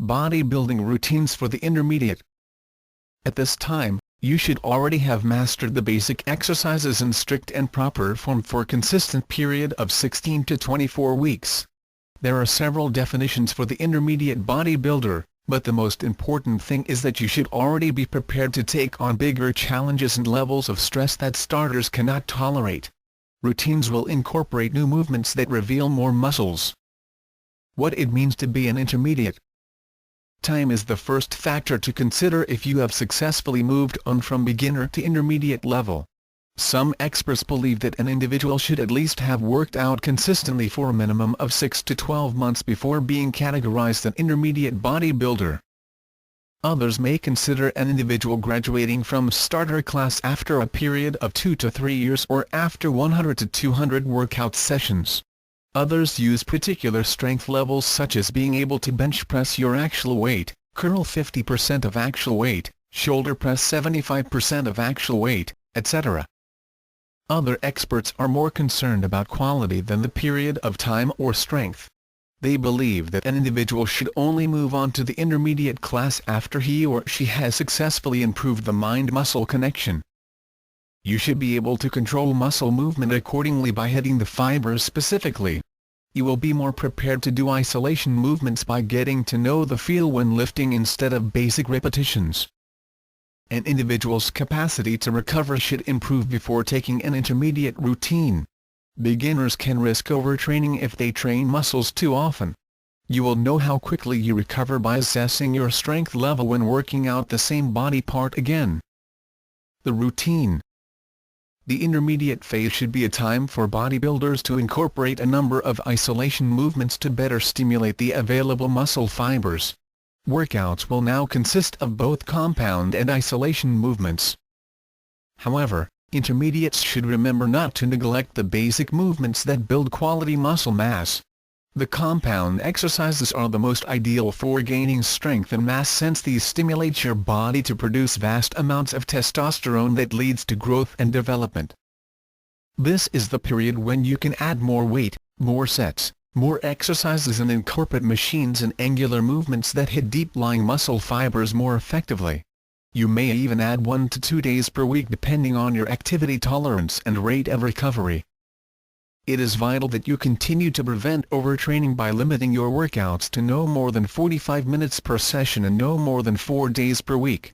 Bodybuilding routines for the intermediate. At this time, you should already have mastered the basic exercises in strict and proper form for a consistent period of 16 to 24 weeks. There are several definitions for the intermediate bodybuilder, but the most important thing is that you should already be prepared to take on bigger challenges and levels of stress that starters cannot tolerate. Routines will incorporate new movements that reveal more muscles. What it means to be an intermediate. Time is the first factor to consider if you have successfully moved on from beginner to intermediate level. Some experts believe that an individual should at least have worked out consistently for a minimum of 6 to 12 months before being categorized an intermediate bodybuilder. Others may consider an individual graduating from starter class after a period of 2 to 3 years or after 100 to 200 workout sessions. Others use particular strength levels such as being able to bench press your actual weight, curl 50% of actual weight, shoulder press 75% of actual weight, etc. Other experts are more concerned about quality than the period of time or strength. They believe that an individual should only move on to the intermediate class after he or she has successfully improved the mind-muscle connection. You should be able to control muscle movement accordingly by hitting the fibers specifically. You will be more prepared to do isolation movements by getting to know the feel when lifting instead of basic repetitions. An individual's capacity to recover should improve before taking an intermediate routine. Beginners can risk overtraining if they train muscles too often. You will know how quickly you recover by assessing your strength level when working out the same body part again. The routine. The intermediate phase should be a time for bodybuilders to incorporate a number of isolation movements to better stimulate the available muscle fibers. Workouts will now consist of both compound and isolation movements. However, intermediates should remember not to neglect the basic movements that build quality muscle mass. The compound exercises are the most ideal for gaining strength and mass since these stimulate your body to produce vast amounts of testosterone that leads to growth and development. This is the period when you can add more weight, more sets, more exercises and incorporate machines and angular movements that hit deep-lying muscle fibers more effectively. You may even add 1 to 2 days per week depending on your activity tolerance and rate of recovery. It is vital that you continue to prevent overtraining by limiting your workouts to no more than 45 minutes per session and no more than 4 days per week.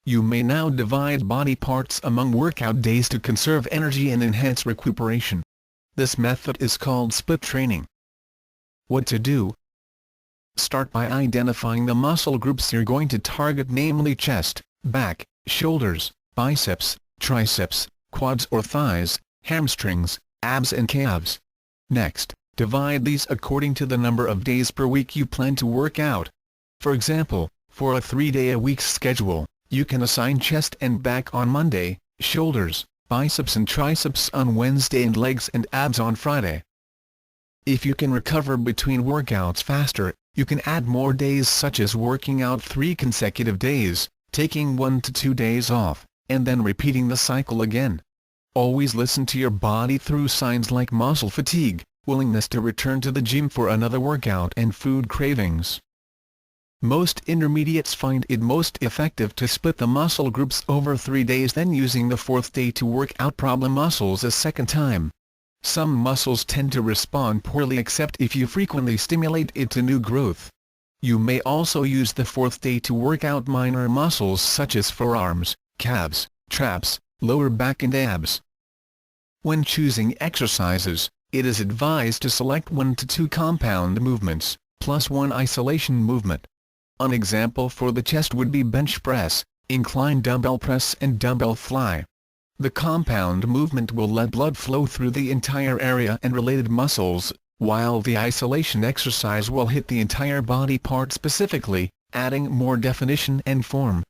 You may now divide body parts among workout days to conserve energy and enhance recuperation. This method is called split training. What to do? Start by identifying the muscle groups you're going to target, namely chest, back, shoulders, biceps, triceps, quads or thighs, hamstrings, abs and calves. Next, divide these according to the number of days per week you plan to work out. For example, for a 3-day-a-week schedule, you can assign chest and back on Monday, shoulders, biceps and triceps on Wednesday and legs and abs on Friday. If you can recover between workouts faster, you can add more days such as working out 3 consecutive days, taking 1 to 2 days off, and then repeating the cycle again. Always listen to your body through signs like muscle fatigue, willingness to return to the gym for another workout and food cravings. Most intermediates find it most effective to split the muscle groups over 3 days, then using the 4th day to work out problem muscles a second time. Some muscles tend to respond poorly except if you frequently stimulate it to new growth. You may also use the 4th day to work out minor muscles such as forearms, calves, traps, lower back and abs. When choosing exercises, it is advised to select 1 to 2 compound movements, plus 1 isolation movement. An example for the chest would be bench press, incline dumbbell press and dumbbell fly. The compound movement will let blood flow through the entire area and related muscles, while the isolation exercise will hit the entire body part specifically, adding more definition and form.